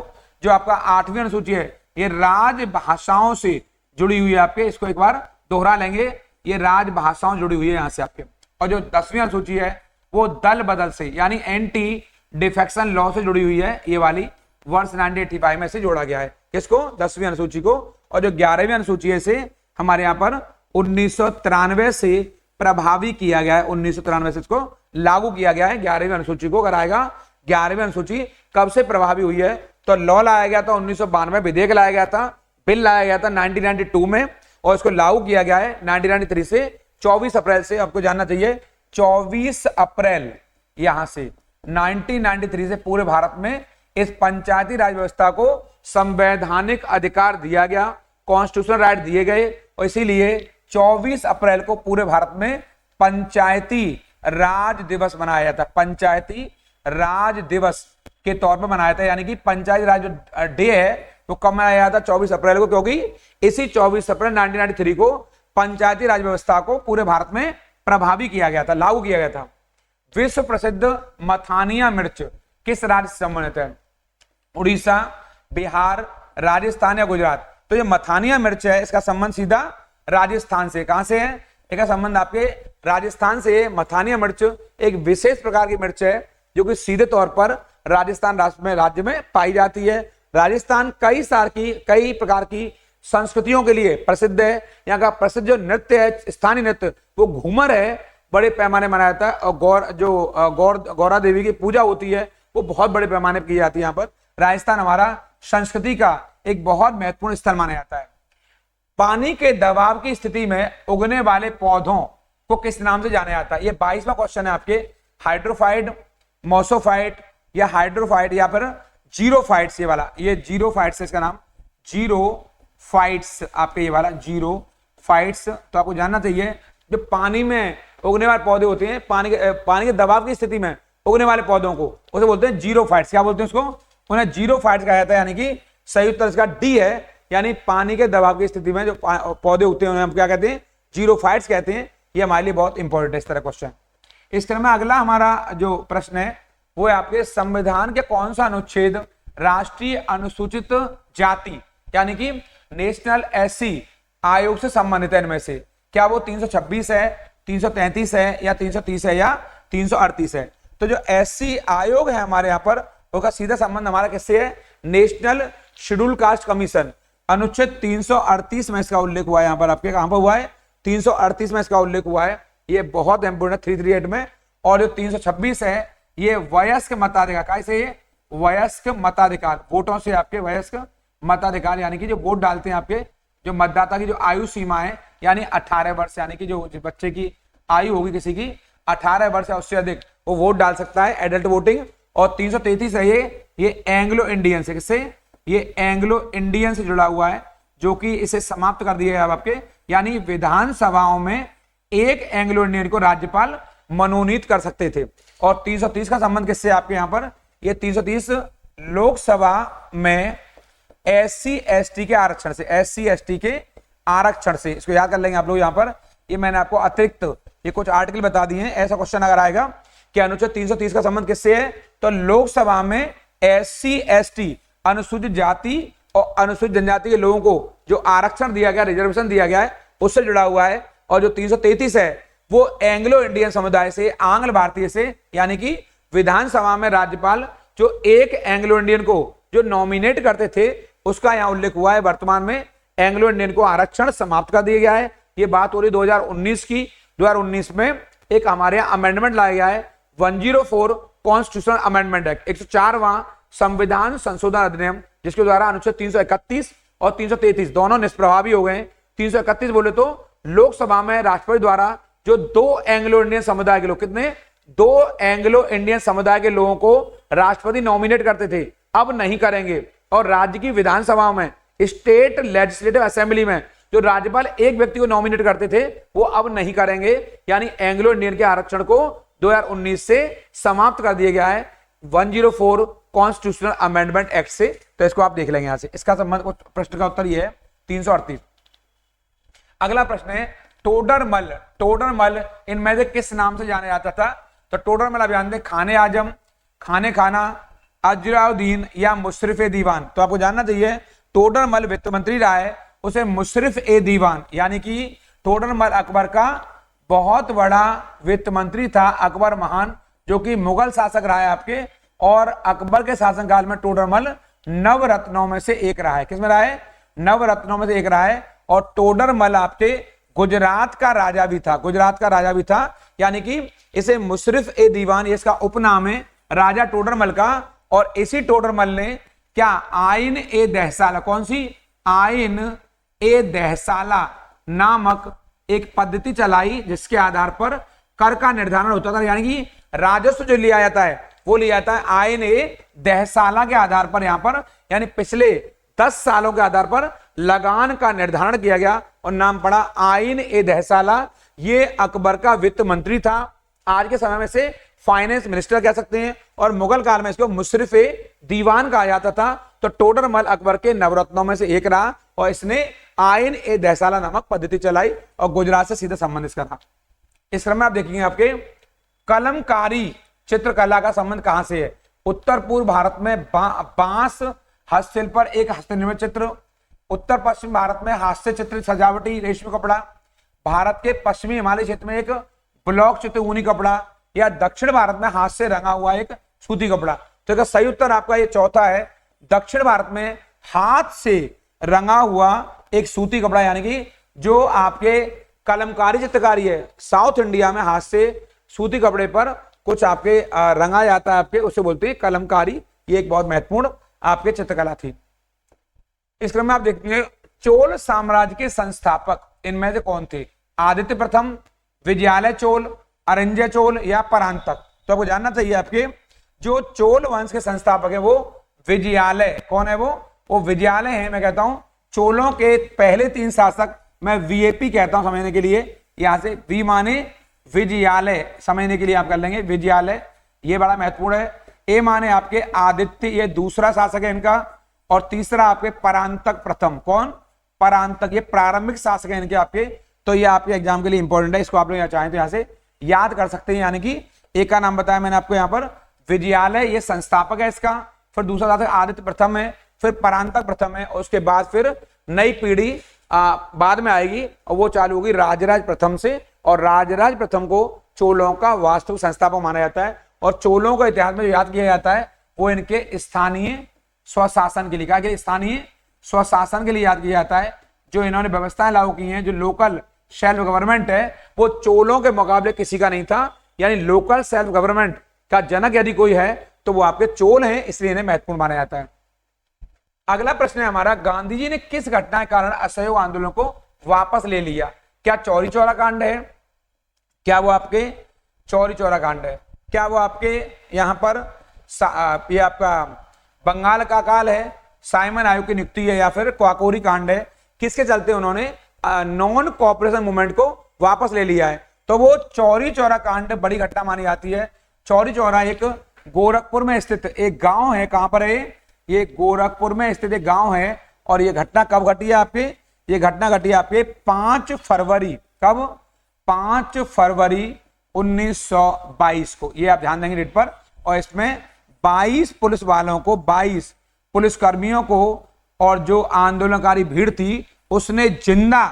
जो आपका 8वीं अनुसूची है ये राजभाषाओं से जुड़ी हुई है आपके, इसको एक बार दोहरा लेंगे, ये राजभाषाओं जुड़ी हुई है यहां से आपके। और जो 10वीं अनुसूची है वो दल बदल से, यानी एंटी डिफेक्शन लॉ से जुड़ी हुई है, ये वाली वर्ष 1985 में से जोड़ा गया है। किसको? 10वीं अनुसूची को। और जो 11वीं अनुसूची है इसे हमारे यहाँ पर 1993 से प्रभावी किया गया है, 1993 से इसको लागू किया गया है 11वीं अनुसूची को। अगर आएगा 11वीं अनुसूची कब से प्रभावी हुई है तो लॉ लाया गया था 1992, विधेयक लाया गया था, बिल लाया गया था 1992 में, और इसको लागू किया गया है 1993 से 24 अप्रैल से। आपको जानना चाहिए 24 अप्रैल यहां से 1993 से पूरे भारत में इस पंचायती राज व्यवस्था को संवैधानिक अधिकार दिया गया, कॉन्स्टिट्यूशनल राइट दिए गए, और इसीलिए 24 अप्रैल को पूरे भारत में पंचायती राज दिवस मनाया जाता है। पंचायती राज दिवस के तौर पर मनाया था, यानी कि पंचायती राज डे है वो कब मनाया जाता? 24 अप्रैल को, क्योंकि इसी 24 अप्रैल 1993 को पंचायती राज व्यवस्था को पूरे भारत में प्रभावी किया गया था, लागू किया गया था। विश्व प्रसिद्ध मथानिया मिर्च किस राज्य से संबंधित है? उड़ीसा, बिहार, राजस्थान या गुजरात? तो ये मथानिया मिर्च है, इसका संबंध सीधा राजस्थान से। कहां से है? इसका संबंध आपके राजस्थान से। मथानिया मिर्च एक विशेष प्रकार की मिर्च है जो कि सीधे तौर पर राजस्थान राज्य में पाई जाती है। राजस्थान कई प्रकार की संस्कृतियों के लिए प्रसिद्ध है। यहाँ का प्रसिद्ध जो नृत्य है, स्थानीय नृत्य, वो घूमर है, बड़े पैमाने मनाया जाता है। और गौरा देवी की पूजा होती है वो बहुत बड़े पैमाने पर की जाती है। यहाँ पर राजस्थान हमारा संस्कृति का एक बहुत महत्वपूर्ण स्थल माना जाता है। पानी के दबाव की स्थिति में उगने वाले पौधों को किस नाम से जाना जाता है? ये 22वां क्वेश्चन है आपके। हाइड्रोफाइट, मोसोफाइट या हाइड्रोफाइट या फिर जीरोफाइट्स, ये वाला, ये जीरोफाइट्स है इसका नाम, जीरोफाइट्स आपके, ये वाला जीरोफाइट्स। तो आपको जानना चाहिए जो पानी में उगने वाले पौधे होते हैं, पानी के दबाव की स्थिति में उगने वाले पौधों को उसे बोलते हैं जीरोफाइट्स। क्या बोलते हैं उसको? उन्हें जीरोफाइट्स कहा जाता है, यानी कि सही उत्तर इसका डी है, यानी पानी के दबाव की स्थिति में जो पौधे उगते हैं उन्हें हम क्या कहते हैं? जीरोफाइट्स कहते हैं। ये हमारे लिए बहुत इंपॉर्टेंट है इस तरह क्वेश्चन। इस क्रम में अगला हमारा जो प्रश्न है वो है आपके संविधान के कौन सा अनुच्छेद राष्ट्रीय अनुसूचित जाति यानी कि नेशनल एससी आयोग से संबंधित है? इनमें से क्या वो 326 है, 333 है या 330 है या 338 है? तो जो एससी आयोग है हमारे यहाँ पर, उसका सीधा संबंध हमारा किससे है? नेशनल शेड्यूल कास्ट कमीशन, अनुच्छेद 338 में इसका उल्लेख हुआ है। यहाँ पर आपके कहां पर हुआ है? 338 में इसका उल्लेख हुआ है। ये बहुत इंपोर्टेंट 338 में। और जो 326 है ये वयस्क मताधिकार, कैसे? ये वयस्क मताधिकार, वोटों से आपके वयस्क मताधिकार, यानी कि जो वोट डालते हैं आपके, जो मतदाता की जो आयु सीमा है यानी 18 वर्ष, यानी कि जो बच्चे की आयु होगी किसी की 18 वर्ष या उससे अधिक, वो वोट डाल सकता है, एडल्ट वोटिंग। और 333 है ये एंग्लो इंडियन से, किससे? ये एंग्लो इंडियन से जुड़ा हुआ है, जो कि इसे समाप्त कर दिया है आपके, यानी विधानसभाओं में एक एंग्लो इंडियन को राज्यपाल मनोनीत कर सकते थे। और 330 का संबंध किससे आपके यहाँ पर? ये 330 लोकसभा में एससी एसटी के आरक्षण से, एससी एसटी के आरक्षण से, इसको याद कर लेंगे आप लोग। यहाँ पर ये मैंने आपको अतिरिक्त ये कुछ आर्टिकल बता दिए हैं। ऐसा क्वेश्चन अगर आएगा कि अनुच्छेद 330 का संबंध किससे है, तो लोकसभा में एससी एसटी अनुसूचित जाति और अनुसूचित जनजाति के लोगों को जो आरक्षण दिया गया, रिजर्वेशन दिया गया है, उससे जुड़ा हुआ है। और जो 333 है वो एंग्लो इंडियन समुदाय से, आंग्ल भारतीय से, यानी कि विधानसभा में राज्यपाल जो एक एंग्लो इंडियन को जो नॉमिनेट करते थे उसका यहां उल्लेख हुआ है। वर्तमान में एंग्लो इंडियन को आरक्षण समाप्त कर दिया गया है। ये बात हो रही 2019 की। 2019 में एक हमारे यहां अमेंडमेंट लाया गया है 104 कॉन्स्टिट्यूशनल अमेंडमेंट एक्ट, 104वां संविधान संशोधन अधिनियम, जिसके द्वारा अनुच्छेद 331 और 333 दोनों निष्प्रभावी हो गए। 331 बोले तो लोकसभा में राष्ट्रपति द्वारा जो 2 एंग्लो इंडियन समुदाय के लोग, कितने, 2 एंग्लो इंडियन समुदाय के लोगों को राष्ट्रपति नॉमिनेट करते थे, अब नहीं करेंगे। और राज्य की विधानसभा में, स्टेट लेजिस्लेटिव असेंबली में जो राज्यपाल एक व्यक्ति को नॉमिनेट करते थे वो अब नहीं करेंगे। यानी एंग्लो इंडियन के आरक्षण को 2019 से समाप्त कर दिया गया है 104 कॉन्स्टिट्यूशनल अमेंडमेंट एक्ट से। तो इसको आप देख लेंगे यहां से। इसका संबंध, प्रश्न का उत्तर यह है 338। अगला प्रश्न है टोडरमल। टोडरमल इनमें से किस नाम से जाना जाता था? तो टोडरमल आप जानते हैं खाने आजम, खाने खाना, अजराउद्दीन या मुशर्रिफ ए दीवान। तो आपको जानना चाहिए टोडरमल वित्त मंत्री रहा है, उसे मुशर्रिफ ए दीवान, यानी कि टोडरमल अकबर का बहुत बड़ा वित्त मंत्री था। अकबर महान जो कि मुगल शासक रहा है आपके, और अकबर के शासनकाल में टोडरमल नवरत्नों में से एक रहा है। किसमें रहा है? नवरत्नों में से एक रहा है। और टोडरमल आपके गुजरात का राजा भी था, गुजरात का राजा भी था, यानी कि इसे मुशर्रिफ ए दीवान, ये इसका उपनाम है राजा टोडरमल का। और इसी टोडरमल ने क्या आइन ए दहसाला, कौन सी? आइन ए दहसाला नामक एक पद्धति चलाई जिसके आधार पर कर का निर्धारण होता था। यानी कि राजस्व जो लिया जाता है वो लिया जाता है आइन ए दहसाला के आधार पर। यहां पर यानी पिछले 10 सालों के आधार पर लगान का निर्धारण किया गया और नाम पड़ा आइन ए दहसाला। ये अकबर का वित्त मंत्री था, आज के समय में से फाइनेंस मिनिस्टर कह सकते हैं, और मुगल काल में इसको मुशर्रिफ ए दीवान कहा जाता था। तो टोडरमल अकबर के नवरत्नों में से एक रहा और इसने आइन ए दहसाला नामक पद्धति चलाई और गुजरात से सीधा संबंध इसका था। इस क्रम में आप देखेंगे आपके कलमकारी चित्रकला का संबंध कहां से है? उत्तर पूर्व भारत में बांस हस्तशिल्प पर एक हस्तनिर्मित चित्र, उत्तर पश्चिम भारत में हास्य चित्र सजावटी रेशमी कपड़ा, भारत के पश्चिमी हिमालय क्षेत्र में एक ब्लॉक चित्र ऊनी कपड़ा, या दक्षिण भारत में हाथ से रंगा हुआ एक सूती कपड़ा। तो इसका सही उत्तर आपका ये चौथा है, दक्षिण भारत में हाथ से रंगा हुआ एक सूती कपड़ा, यानी कि जो आपके कलमकारी चित्रकारी है साउथ इंडिया में हाथ से सूती कपड़े पर कुछ आपके रंगा जाता है आपके, उसे बोलते हैं कलमकारी। ये एक बहुत महत्वपूर्ण आपके चित्रकला थी। इस क्रम में आप देखिए चोल साम्राज्य के संस्थापक इनमें से कौन थे? आदित्य प्रथम, विजयालय चोल, अरिंजय चोल या परांतक। तो आपको जानना चाहिए आपके जो चोल वंश के संस्थापक है वो विजयालय। कौन है वो विजयालय है। मैं कहता हूं चोलों के पहले 3 शासक, मैं वीएपी कहता हूं समझने के लिए, यहां से वी माने विजयालय, समझने के लिए आप कर लेंगे विजयालय, ये बड़ा महत्वपूर्ण है। ए माने आपके आदित्य, ये दूसरा शासक है इनका, और तीसरा आपके परांतक प्रथम। कौन? परांतक, ये प्रारंभिक शासक है इनके आपके। तो ये आपके एग्जाम के लिए इंपॉर्टेंट है, इसको आप लोग चाहें तो यहां से याद कर सकते हैं। यानी कि एक का नाम बताया मैंने आपको, यहां पर विजयालय ये संस्थापक है इसका, फिर दूसरा शासक आदित्य प्रथम है, फिर परांतक प्रथम है, और उसके बाद फिर नई पीढ़ी बाद में आएगी और वो चालू होगी राजराज प्रथम से। और राजराज प्रथम को चोलों का वास्तविक संस्थापक माना जाता है। और चोलों को इतिहास में जो याद किया जाता है वो इनके स्थानीय स्वशासन के लिए, क्या कि स्थानीय स्वशासन के लिए याद किया जाता है। जो इन्होंने व्यवस्थाएं लागू की हैं, जो लोकल सेल्फ गवर्नमेंट है, वो चोलों के मुकाबले किसी का नहीं था। यानी लोकल सेल्फ गवर्नमेंट का जनक यदि कोई है तो वो आपके चोल हैं, इसलिए इन्हें महत्वपूर्ण माना जाता है। अगला प्रश्न है हमारा, गांधी जी ने किस घटना के कारण असहयोग आंदोलन को वापस ले लिया? क्या चौरी चौरा कांड है? क्या वो आपके चौरी चौरा कांड है? क्या वो आपके यहाँ पर ये आपका बंगाल का काल है, साइमन आयोग की नियुक्ति है, या फिर क्वाकोरी कांड है? किसके चलते उन्होंने नॉन कोऑपरेशन मूवमेंट को वापस ले लिया है? तो वो चौरी चौरा कांड बड़ी घटना मानी जाती है। चौरी चौरा एक गोरखपुर में स्थित एक गांव है। कहां पर है? ये गोरखपुर में स्थित एक गांव है। और ये घटना कब घटी है आपके? ये घटना घटी है आपके 5 फरवरी, कब? 5 फरवरी 1922 को। ये आप ध्यान देंगे डेट पर। और इसमें 22 पुलिस वालों को, 22 पुलिसकर्मियों को, और जो आंदोलनकारी भीड़ थी उसने जिंदा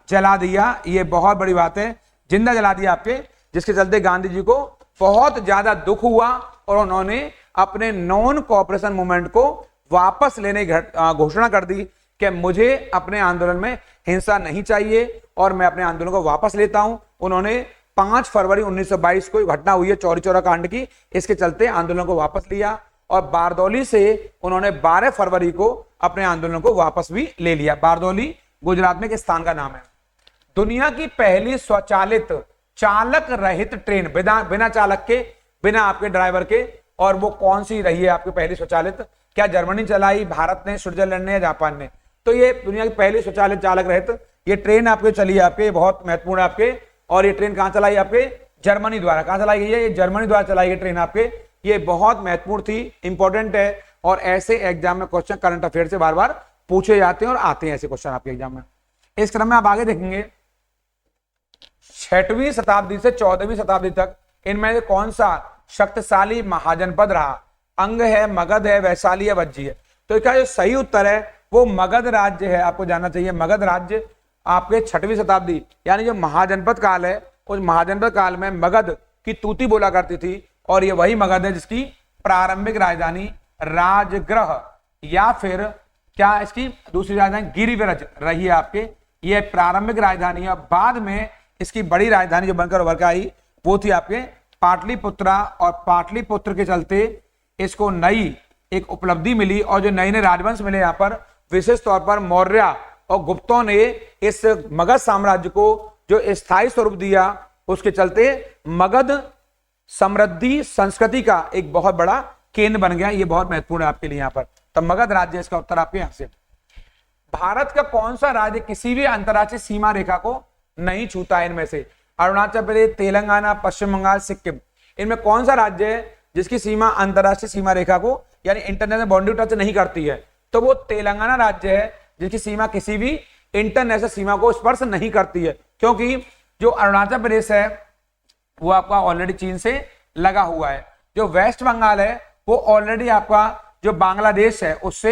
जला दिया। ये बहुत बड़ी बात है। जिंदा जला दिया आपके, जिसके चलते गांधी जी को बहुत ज्यादा दुख हुआ और उन्होंने अपने नॉन कोऑपरेशन मूवमेंट को वापस लेने की घोषणा कर दी कि मुझे अपने आंदोलन में हिंसा नहीं चाहिए और मैं अपने आंदोलन को वापस लेता हूं। उन्होंने 5 फरवरी 1922 को घटना हुई है चौरी चौरा कांड की, इसके चलते आंदोलन को वापस लिया और बारदौली से उन्होंने 12 फरवरी को अपने आंदोलन को वापस भी ले लिया। बारदौली गुजरात में एक स्थान का नाम है। दुनिया की पहली स्वचालित चालक रहित ट्रेन, बिना चालक के, बिना आपके ड्राइवर के, और वो कौन सी रही है आपकी पहली स्वचालित? क्या जर्मनी चलाई, भारत ने, स्विट्जरलैंड ने या जापान ने? तो ये दुनिया की पहली स्वचालित चालक रहित ये ट्रेन आपके चली है आपके, बहुत महत्वपूर्ण है आपके। और ये ट्रेन कहां चलाई आपके? जर्मनी द्वारा। कहां चलाई गई है? ये जर्मनी द्वारा चलाई गई ट्रेन आपके। ये बहुत महत्वपूर्ण थी, इंपॉर्टेंट है, और ऐसे एग्जाम में क्वेश्चन करंट अफेयर से बार बार पूछे जाते हैं और आते हैं ऐसे क्वेश्चन आपके एग्जाम में। इस क्रम में आप आगे देखेंगे 6वीं शताब्दी से 14वीं शताब्दी तक इनमें से कौन सा शक्तिशाली महाजनपद रहा? अंग है, मगध है, वैशाली है, वज्जी है। तो इसका जो सही उत्तर है वो मगध राज्य है। आपको जानना चाहिए मगध राज्य आपके 6वीं शताब्दी, यानी जो महाजनपद काल है, उस महाजनपद काल में मगध की तूती बोला करती थी, और ये वही मगध है जिसकी प्रारंभिक राजधानी राजगृह या फिर क्या इसकी दूसरी राजधानी गिरिव्रज रही है आपके। ये प्रारंभिक राजधानी है। बाद में इसकी बड़ी राजधानी जो बनकर उभर कर आई वो थी आपके पाटलिपुत्रा, और पाटलिपुत्र के चलते इसको नई एक उपलब्धि मिली, और जो नए नए राजवंश मिले यहाँ पर, विशेष तौर पर मौर्य और गुप्तों ने इस मगध साम्राज्य को जो स्थायी स्वरूप दिया, उसके चलते मगध समृद्धि संस्कृति का एक बहुत बड़ा केंद्र बन गया। ये बहुत महत्वपूर्ण है आपके लिए यहाँ पर। तो मगध राज्य इसका उत्तर आपके यहाँ से। भारत का कौन सा राज्य किसी भी अंतर्राष्ट्रीय सीमा रेखा को नहीं छूता है? इनमें से अरुणाचल प्रदेश, तेलंगाना, पश्चिम बंगाल, सिक्किम, इनमें कौन सा राज्य है जिसकी सीमा अंतर्राष्ट्रीय सीमा रेखा को यानी इंटरनेशनल बाउंड्री टच नहीं करती है? तो वो तेलंगाना राज्य है जिसकी सीमा किसी भी इंटरनेशनल सीमा को स्पर्श नहीं करती है, क्योंकि जो अरुणाचल प्रदेश है वो आपका ऑलरेडी चीन से लगा हुआ है। जो वेस्ट बंगाल है वो ऑलरेडी आपका जो बांग्लादेश है उससे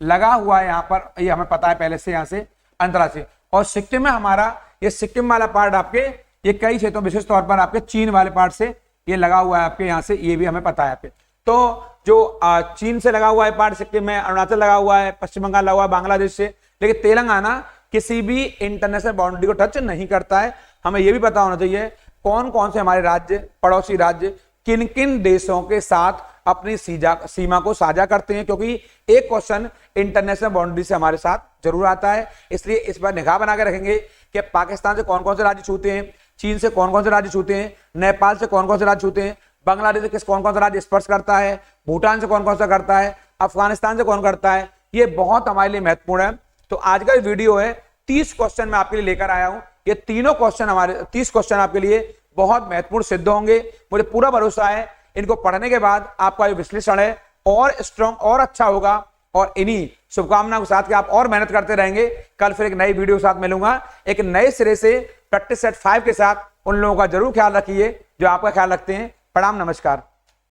लगा हुआ है यहाँ पर, ये हमें पता है पहले से यहाँ से अंतर्राष्ट्रीय। और सिक्किम में हमारा ये सिक्किम वाला पार्ट आपके ये कई क्षेत्रों विशेष तौर पर आपके चीन वाले पार्ट से ये लगा हुआ है आपके यहाँ से, ये भी हमें पता है आपके। तो जो चीन से लगा हुआ है पार्ट सिक्किम में, अरुणाचल लगा हुआ है, पश्चिम बंगाल लगा हुआ है बांग्लादेश से, लेकिन तेलंगाना किसी भी इंटरनेशनल बाउंड्री को टच नहीं करता है। हमें यह भी पता होना चाहिए कौन कौन से हमारे राज्य, पड़ोसी राज्य किन किन देशों के साथ अपनी सीमा को साझा करते हैं, क्योंकि एक क्वेश्चन इंटरनेशनल बाउंड्री से हमारे साथ जरूर आता है। इसलिए इस पर निगाह बना के रखेंगे कि पाकिस्तान से कौन कौन से राज्य छूते हैं, चीन से कौन कौन से राज्य छूते हैं, नेपाल से कौन कौन से राज्य छूते हैं, बांग्लादेश से कौन कौन सा राज्य स्पर्श करता है, भूटान से कौन कौन सा करता है, अफगानिस्तान से कौन करता है। ये बहुत हमारे लिए महत्वपूर्ण है। तो आज का वीडियो है 30 क्वेश्चन मैं आपके लिए लेकर आया हूं। ये तीनों क्वेश्चन हमारे 30 क्वेश्चन आपके लिए बहुत महत्वपूर्ण सिद्ध होंगे। मुझे पूरा भरोसा है इनको पढ़ने के बाद आपका जो विश्लेषण है और स्ट्रॉन्ग और अच्छा होगा, और इन्हीं शुभकामनाओं के साथ कि आप और मेहनत करते रहेंगे। कल फिर एक नई वीडियो के साथ मिलूंगा, एक नए सिरे से प्रैक्टिस सेट 5 के साथ। उन लोगों का जरूर ख्याल रखिए जो आपका ख्याल रखते हैं। प्रणाम, नमस्कार।